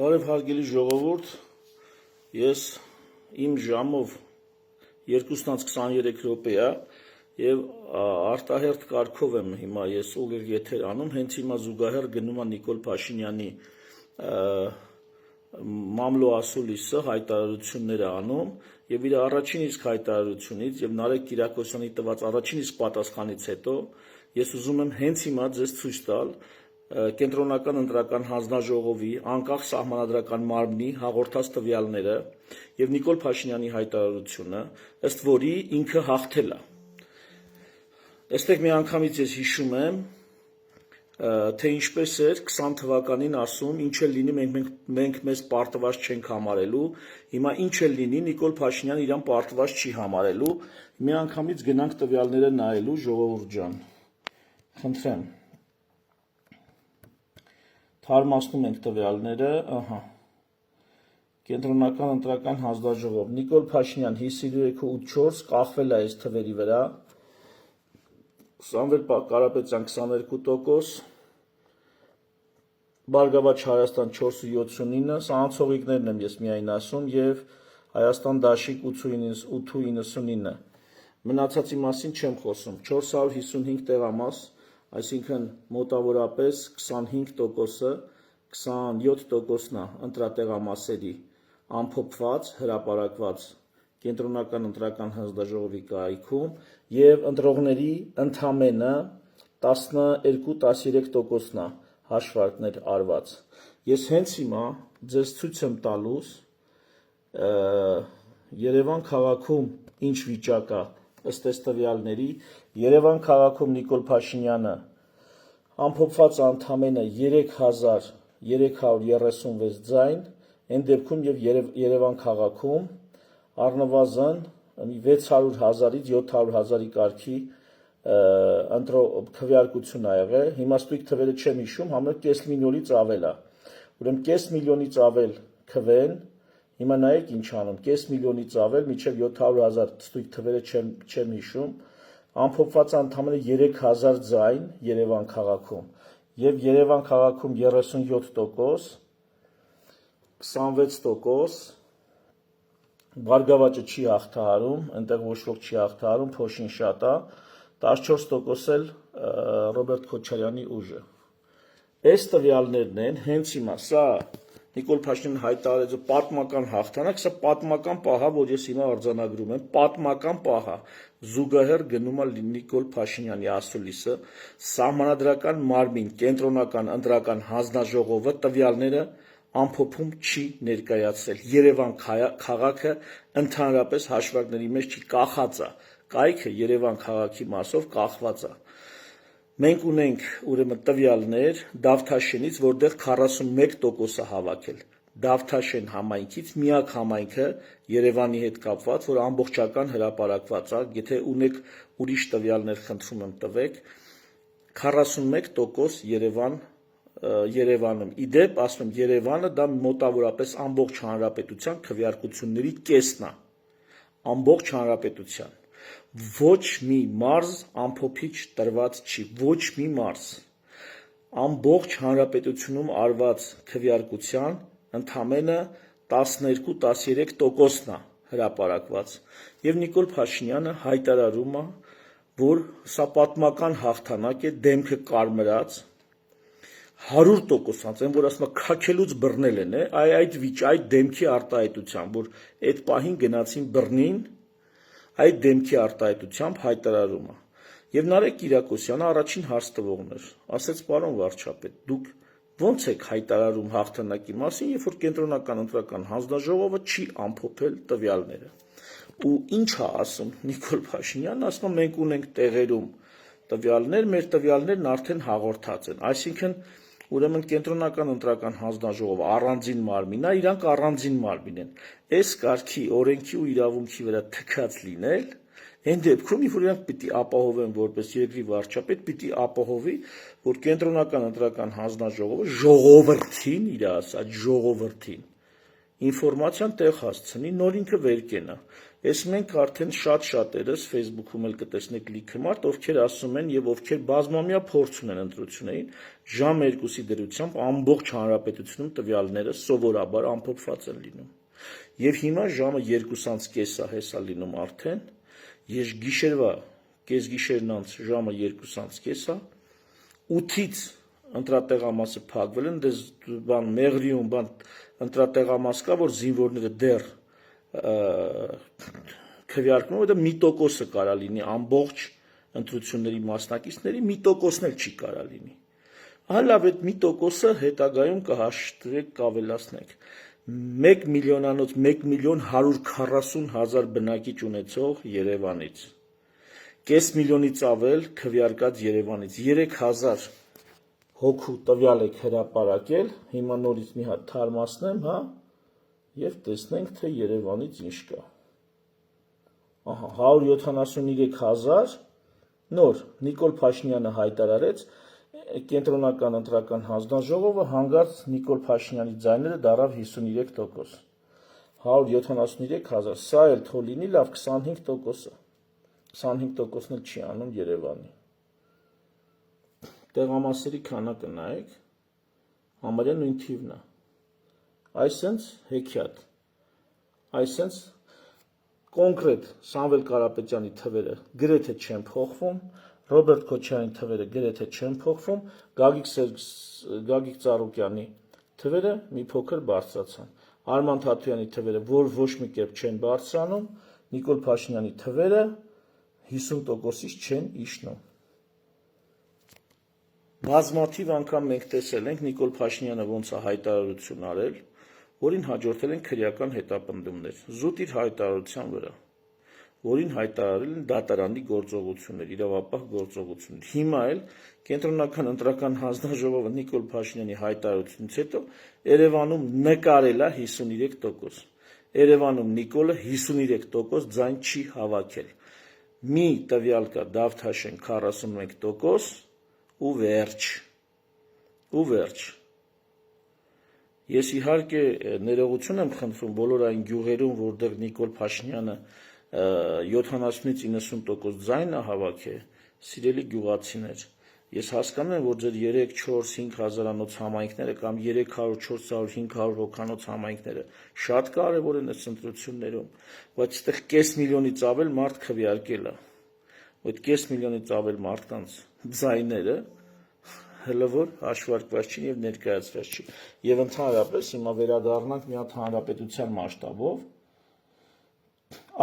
Բարև հարգելի ժողովուրդ, ես իմ ժամով 2:23 րոպե է եւ արտահերթ կարգով եմ հիմա ես ուղիղ եթեր անում, հենց հիմա զուգահեռ գնում է Նիկոլ Փաշինյանի մամլո ասուլիսը հայտարարություններ է անում եւ իր առաջին իսկ հայտարարությունից եւ Նարեկ Կիրակոսյանի տված առաջին իսկ պատասխանից հետո ես ուզում եմ հենց հիմա ձեզ ցույց տալ Կենտրոնական ընտրական հանձնաժողովի անկախ սահմանադրական մարմնի հաղորդած տվյալները եւ Նիկոլ Փաշինյանի հայտարարությունը, ըստ որի ինքը հաղթել է։ Այստեղ մի անգամից ես հիշում եմ, թե ինչպես էր 20 թվականին ասում, ինչ էլ լինի մենք մեզ պարտված չենք համարելու, հիմա ինչ էլ լինի Նիկոլ Փաշինյանը իրան պարտված չի համարելու, մի անգամից գնանք տվյալները նայելու, ժողովուրդ ջան։ Խնդրեմ։ Թարմացնում ենք տվյալները, Կենտրոնական ընտրական հանձնաժողով, Նիկոլ Փաշինյան 53.4 կախվել է այս թվերի վրա, Սամվել Կարապետյան 22%, Բարգավաճ Հայաստան 4.79, սահանցողիկներն եմ ես միայն ասում եւ Հայաստան Դաշիկ 8.99, մնացածի մասին չեմ խոսում, 455 տեղամաս, այսինքն մոտավորապես 25%-ը, 27%-ն է ընտրատեղամասերի ամփոփված, հրապարակված Կենտրոնական ընտրական հանձնաժողովի կայքում եւ ընտրողների ընդամենը 12-13%-ն է հաշվարկներ արված։ Ես հենց հիմա ձեզ ցույց եմ տալուս Երևան քաղաքում ինչ վիճակ է ըստ այս տվյալների, Երևան քաղաքում Նիկոլ Փաշինյանը ամփոփված ընդամենը 3336 ձայն, այն դեպքում եւ Երևան քաղաքում առնվազն 600,000-ից 700,000-ի կարգի քվեարկություն ա եղել, հիմա ստույգ թվերը չեմ հիշում, համարյա կես միլիոնից ավել է, ուրեմն կես միլիոնից ավել քվեն, հիմա նայեք ինչ անում, կես միլիոնից ավել, մինչև 700,000 ստույգ թվերը չեմ հիշում, ամփոփված ընդամենը 3000 ձայն Երևան քաղաքում եւ Երևան քաղաքում 37%, 26%, Բարգավաճը չի հաղթահարում, այնտեղ ոչ ոք չի հաղթահարում, փոշին շատ է, 14% էլ Ռոբերտ Քոչարյանի ուժը։ Այս տվյալներն են, հենց հիմա սա Նիկոլ Փաշինյանը հայտարարեց պատմական հաղթանակ, սա պատմական պահ է, որ ես հիմա արձանագրում եմ, պատմական պահ է, զուգահեռ գնում է Նիկոլ Փաշինյանի ասուլիսը, սահմանադրական մարմին, Կենտրոնական ընտրական հանձնաժողովը տվյալները ամփոփում չի ներկայացրել։ Երևան քաղաքը ընդհանրապես հաշվարկների մեջ չի, կախած է, կայքը Երևան քաղաքի մասով կախված է։ Մենք ունենք ուրեմն տվյալներ Դավթաշենից, որտեղ 41% է հավաքել։ Դավթաշեն համայնքից միակ համայնքը Երևանի հետ կապված, որ ամբողջական հրապարակված է, եթե ունեք ուրիշ տվյալներ, խնդրում եմ տվեք, 41% Երևանում։ Իդեպ, ասում եմ, Երևանը դա մոտավորապես ամբողջ հանրապետության քվեարկությունների կեսն է։ Ամբողջ հանրապետության։ Ոչ մի մարզ ամփոփիչ տրված չի, ոչ մի մարզ։ Ամբողջ հանրապետությունում արված քվեարկության ընդամենը 12-13%-ն է հրապարակված։ Եվ Նիկոլ Փաշինյանը հայտարարում է, որ սա պատմական հաղթանակ է, դեմքը կարմրած, 100%, այն որ ասում է քաքելուց բռնել են, այդ դեմքի արտահայտությամբ, որ այդ պահին գնացին բռնին, այդ դեմքի արտահայտությամբ հայտարարում է։ Եվ Նարեկ Կիրակոսյանը առաջին հարց տվողն էր, ասեց պարոն վարչապետ, դուք ոնց եք հայտարարում հաղթանակի մասին, երբ որ Կենտրոնական ընտրական հանձնաժողովը չի ամփոփել տվյալները։ Ու ինչ է ասում Նիկոլ Փաշինյանն, ասում է մենք ունենք տեղերում տվյալներ, մեր տվյալներն արդեն հաղորդած են, այսինքն ուրեմն Կենտրոնական ընտրական հանձնաժողովը առանձին մարմին է, իրանք առանձին մարմին են։ Այս կարգի օրենքի ու իրավունքի վրա թքած լինել, այն դեպքում, որ իրանք պիտի ապահովեն որպես երկրի վարչապետ, պիտի ապահովի, որ Կենտրոնական ընտրական հանձնաժողովը ժողովրդին իր ասած ժողովրդին ինֆորմացիան տեղ հասցնի, նոր ինքը վեր կենա։ Ես մենք արդեն շատ-շատերս Facebook-ում էլ կտեսնեք լիքը մարդ, ովքեր ասում են եւ ովքեր բազմամյա փորձ ունեն ընտրություններին, ժամ 2-ի դրությամբ ամբողջ հանրապետությունում տվյալները սովորաբար ամփոփված են լինում։ Եվ հիմա ժամը 2:30 է հեսա լինում արդեն, ես գիշերվա կեսգիշերն անց ժամը 2:30 է, 8-ից ընտրատեղամասը փակվել են, դες բան մեղրիում բան ընտրատեղամաս կա, որ զինվորները դեռ քվեարկում, դա 1% կարա լինի ամբողջ ընտրությունների մասնակիցների, 1%-ն էլ չի կարա լինի։ Հալավ այդ 1%-ը հետագայում կհաշտվեք, կավելացնեք։ 1 միլիոնանոց 1.140.000 բնակիչ ունեցող Երևանից, կես միլիոնից ավել քվեարկած Երևանից, 3000 հոգու տվյալ եք հրապարակել, հիմա նորից մի հատ թարմացնեմ, հա, եւ տեսնենք, թե Երևանից ինչ կա։ Ահա, 173,000 նոր Նիկոլ Փաշինյանը հայտարարեց, կենտրոնական ընտրական հանձնաժողովը հանգարց Նիկոլ Փաշինյանի ձայները դարավ 53%։ 173,000, սա էլ թող լինի լավ 25%-ը։ 25%-ն էլ չի անում Երևանի։ Տեղամասերի քանակը նայեք, համարյա նույն թիվն է։ Այսենց հեքիաթ, այսենց կոնկրետ Սամվել Կարապետյանի թվերը գրեթե չեն փոխվում, Ռոբերտ Քոչարյանի թվերը գրեթե չեն փոխվում, Գագիկ Ծառուկյանի թվերը մի փոքր բարձրացան, Արման Թաթոյանի թվերը որ ոչ մի կերպ չեն բարձրանում, Նիկոլ Փաշինյանի թվերը 50%-ից չեն իջնում։ Բազմաթիվ անգամ մենք տեսել ենք Նիկոլ Փաշինյանը ոնց է հայտարարություն արել, որին հաջորդել են քրեական հետապնդումներ, զուտ իր հայտարարության վրա, որին հայտարարել են դատարանի գործողություններ, իրավապահ գործողություններ։ Հիմա էլ կենտրոնական ընտրական հանձնաժողովը Նիկոլ Փաշինյանի հայտարարությունից հետո Երևանում նկարել է 53%։ Երևանում Նիկոլը 53% ձայն չի հավաքել։ Մի տվյալ կա Դավթաշեն 41% ու վերջ։ Ու վերջ։ Ես իհարկե ներողություն եմ խնդրում բոլոր այն գյուղերում, որտեղ Նիկոլ Փաշինյանը 70-ից 90% ձայն է հավաքել, սիրելի գյուղացիներ, ես հասկանում եմ, որ ձեր 3, 4, 5 հազարանոց համայնքները կամ 300, 400, 500 հոգանոց համայնքները շատ կարևոր են այս ընտրություններում, բայց այդտեղ կես միլիոնից ավել մարդ քվեարկել է։ Այդ կես միլիոնից ավել մարդկանց ձայները հələ որ հաշվարկված չի եւ ներկայացված չի։ Եվ ընդհանրապես հիմա վերադառնանք մի հատ հանրապետության մասշտաբով։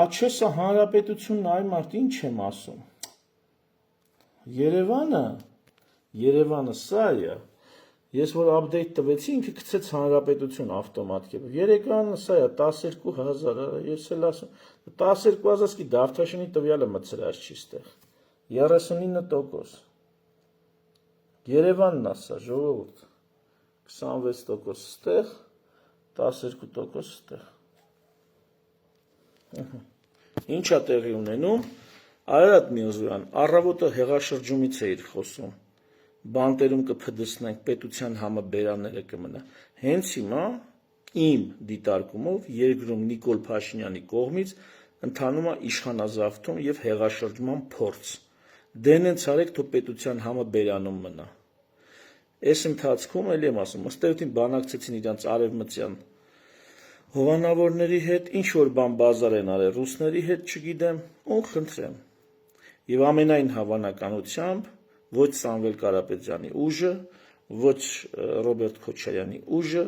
Աչե սա հանրապետությունն այ մարդ ինչ եմ ասում։ Երևանը սա է։ Ես որ update տվեցի, ինքը գցեց հանրապետություն ավտոմատ կերպ։ Երևանը սա է 12000, ես էլ ասում 12000 սկի Դավթաշենի տվյալը մցրած չի ստեղ։ 39%։ Երևանն ասա, ժողովուրդ, 26% ստեղ, 12% ստեղ։ Ինչա տեղի ունենում, Արարատ Միրզոյան, առավոտը հեղաշրջումից էիր խոսում, բանտերում կփդցնենք, պետության համը բերանները կմնա։ Հենց հիմա իմ դիտարկումով երկրում Նիկոլ Փաշինյանի կողմից ընթանում է իշխանազավթում եւ հեղաշրջման փորձ։ Դեն են ցարեք թո պետության համը բերանում մնա։ Այս ընթացքում էլ եմ ասում, ըստ էության բանակցեցին իրանց արևմտյան հովանավորների հետ, ինչ որ բան բազար են արել ռուսների հետ, չգիտեմ, ու խնդրեմ։ Եվ ամենայն հավանականությամբ ոչ Սամվել Կարապետյանի ուժը, ոչ Ռոբերտ Քոչարյանի ուժը,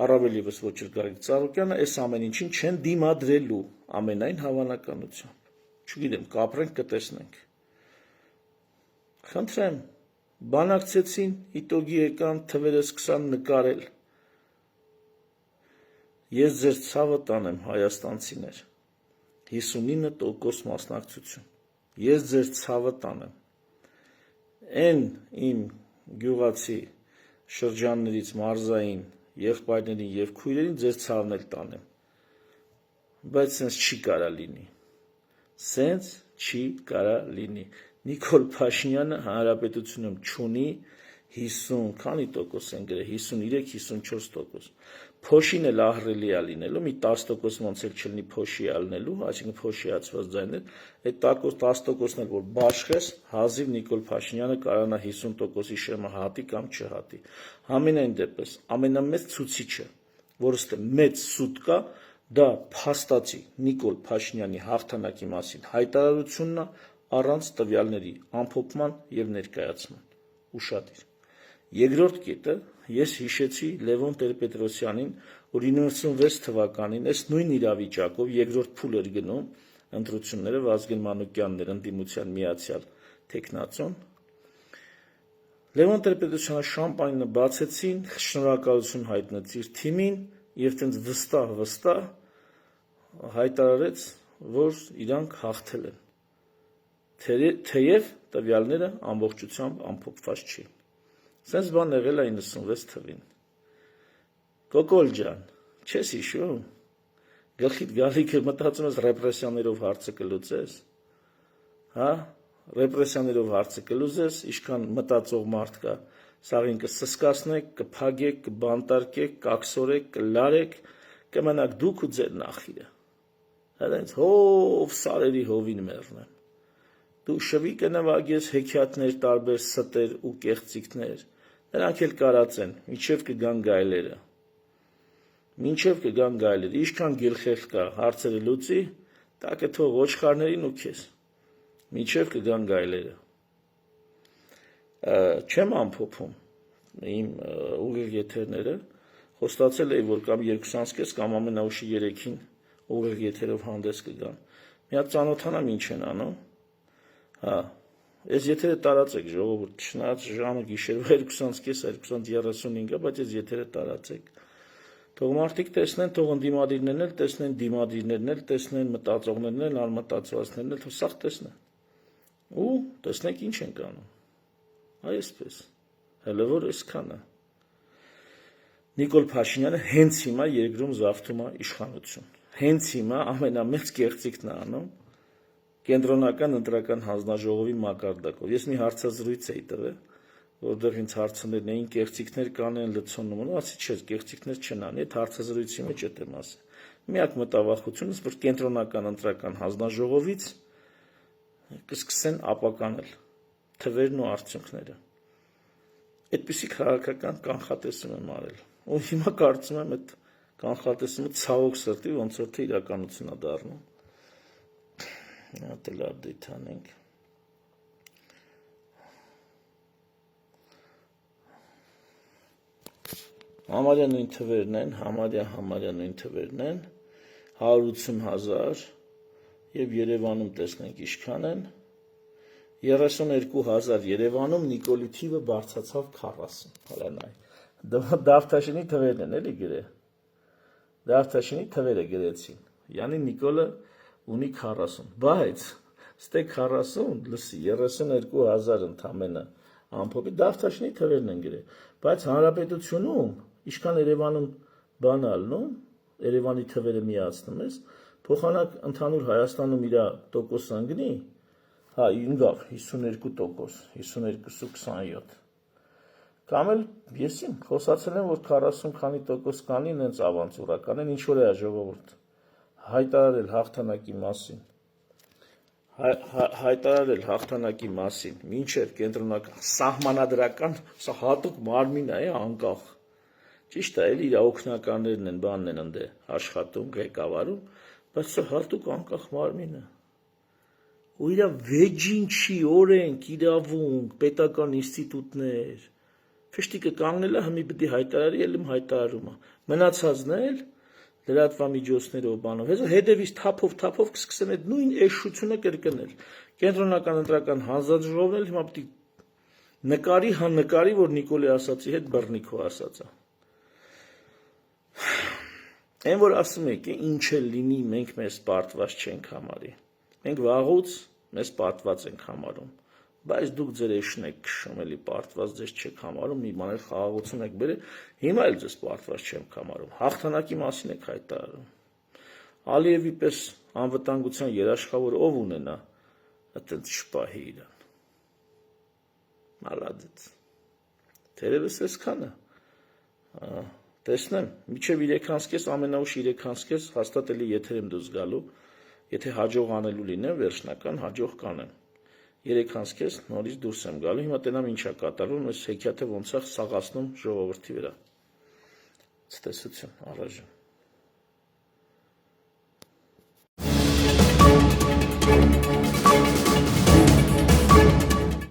առավել ևս ոչ Գագիկ Ծառուկյանը այս ամեն ինչին չեն դիմադրելու ամենայն հավանականությամբ։ Չգիտեմ, կապրենք, կտեսնենք։ Խնդրեմ, բանակցեցին, իտոգի եկան, թվերը սկսան նկարել։ Ես ձեր ցավը տանեմ, հայաստանցիներ, 59% մասնակցություն, ես ձեր ցավը տանեմ, են իմ գյուղացի շրջաններից մարզային եղբայրներին և քույրերին ձեր ցավն էլ տանեմ, բայց սենց չի կարա լինի, սենց չի կարա լինի, Նիկոլ Փաշինյանը հանրապետությունում չունի 50, քանի տոկոս են գրել, 53-54%։ Փոշին էլ ահռելի է լինելու, մի 10% ոնց էլ չլինի փոշի է լինելու, այսինքն փոշիացված ձայներ, այդ 10%-ն էլ որ բաշխես, հազիվ Նիկոլ Փաշինյանը կարողանա 50%-ի շեմը հատի կամ չհատի։ Համենայն դեպս, ամենամեծ ցուցիչը, որը ստե մեծ սուտ կա, դա փաստացի Նիկոլ Փաշինյանի հաղթանակի մասին հայտարարությունն է առանց տվյալների ամփոփման եւ ներկայացման։ Ուշադիր։ Երկրորդ կետը ես հիշեցի Լևոն Տեր-Պետրոսյանին, որ 96 թվականին այս նույն իրավիճակով երկրորդ փուլ էր գնում ընտրությունները Վազգեն Մանուկյանն էր ընդդիմության միացյալ տեխնացուն։ Լևոն Տեր-Պետրոսյանը շամպայնը բացեցին, շնորհակալություն հայտնեց իր թիմին եւ տենց վստահ հայտարարեց, որ իրանք հաղթել են։ Թեև տվյալները ամբողջությամբ ամփոփված չի։ Սենց բան եղել է 96 թվին։ Կոկոլ ջան, չես հիշում։ Գլխիդ գալիքը մտածում ես ռեպրեսիաներով հարցը կլուծես։ Հա, ռեպրեսիաներով հարցը կլուծես, ինչքան մտածող մարդ կա, սաղին կսսկացնեք, կփագեք, կբանտարկեք, կաքսորեք, կլարեք, կմնաք դուք ու ձեր նախիրը։ Հենց հով սարերի հովին մեռնեմ։ Դու շվիկը նվագես հեքիաթներ տարբեր ստեր ու կեղծիքներ, նրանք էլ կարած են, մինչև կգան գայլերը։ Մինչև կգան գայլերը, ինչքան գլխեղ կա հարցերը լուծի, դա կթող ոչխարներին ու քեզ, մինչև կգան գայլերը։ Չեմ ամփոփում իմ ուղիղ եթերները, խոստացել էի, որ կամ 2:30 կամ ամենաուշի 3-ին ուղիղ եթերով հանդես կգան։ Մի հատ ծանոթանամ ինչ են անում։ Հա, այս եթերը տարածեք ժողովուրդ, չնայած ժամը գիշերվա 2:30, 2:35, բայց այս եթերը տարածեք։ Թող մարդիկ տեսնեն, թող ընդդիմադիրներն էլ տեսնեն, դիմադիրներն էլ տեսնեն, մտածողներն էլ, անմտածվածներն էլ, թող սաղ տեսնեն։ Ու տեսնենք ինչ ենք անում։ Այսպես, հələ որ այսքանը։ Նիկոլ Փաշինյանը հենց հիմա երկրում զավթում է իշխանություն։ Հենց հիմա ամենամեծ կեղծիքն է անում կենտրոնական ընտրական հանձնաժողովի մակարդակով։ Ես մի հարցազրույց էի տվել, որտեղ ինձ հարցներն էին կեղծիքներ կանեն լցոնում, ասի չէ, կեղծիքներ չեն անի, այդ հարցազրույցի մեջ էդ եմ ասել։ Միակ մտավախությունս, որ կենտրոնական ընտրական հանձնաժողովից կսկսեն ապականել թվերն ու արդյունքները։ Այդպիսի քաղաքական կանխատեսում եմ արել։ Ու հիմա կարծում եմ այդ կանխատեսումը ցավոք սրտի ոնց որ թե իրականություն է դառնում։ Հատ էլ update անենք։ Համարյա նույն թվերն են, համարյա նույն թվերն են, 180,000 եւ Երևանում տեսնենք ինչքան են, 32,000 Երևանում Նիկոլի թիվը բարձրացավ 40, հələ նայ։ Դավթաշինի թվերն են էլի գրել։ Դավթաշինի թվերը գրեցին։ Յանի Նիկոլը ունի 40, բայց ստե 40, լսի 32,000 ընդամենը ամփոփի Դավթաշինի թվերն են գրել, բայց հանրապետությունում ինչքան Երևանում բան ալնում, Երևանի թվերը միացնում ես, փոխանակ ընդհանուր Հայաստանում իր տոկոս անգնի, հա, ինգավ 52%, 52.27։ Կամ էլ ես իմ խոսացել եմ, որ 40 քանի տոկոս կանի, նենց ավանցուրական են, ինչ որ է ժողովուրդ հայտարարել հաղթանակի մասին, մինչև կենտրոնական սահմանադրական, սա հատուկ մարմին է, անկախ։ Ճիշտ է, էլի իր օգնականներն են, բանն են ընդ աշխատում, ղեկավարում, բայց սա հատուկ անկախ մարմին է։ Ու իր վեճին չի, օրենք, իրավունք, պետական ինստիտուտներ, ֆշտիկը կանգնել է, հիմի պիտի հայտարարի, ելում հայտարարում է։ Մնացածն էլ լրատվամիջոցներով բանով, հետևից թափով կսկսեն այդ նույն էշությունը կրկնել։ Կենտրոնական ընտրական հանձնաժողովն էլ հիմա պիտի նկարի, որ Նիկոլի ասացի հետ բռնի քո ասածը։ Այն որ ասում եք, ինչ էլ լինի, մենք մեզ պարտված չենք համարի։ Մենք վաղուց մեզ պարտված ենք համարում, բայց դուք ձեր էշն եք քշում, էլի պարտված ձեզ չեք համարում, մի բան էլ խաղաղություն եք բերել, հիմա էլ ձեզ պարտված չեմ համարում, հաղթանակի մասին եք հայտարարում։ Ալիևի պես անվտանգության երաշխավոր ով ունենա, այդպես չպահի իրան։ Մալադեց։ Տերևս այսքանը։ Տեսնեմ, միջև 3:30 ամենաուշ 3:30 հաստատ էլի եթեր եմ դուրս գալու, եթե հաջող անելու լինեմ, վերջնական հաջող կանեմ։ 3:30 նորից դուրս եմ գալու, հիմա տենամ ինչա կատարվում, այս հեքիաթը ոնց է սաղացնում ժողովրդի վրա։ Ցտեսություն, առայժմ։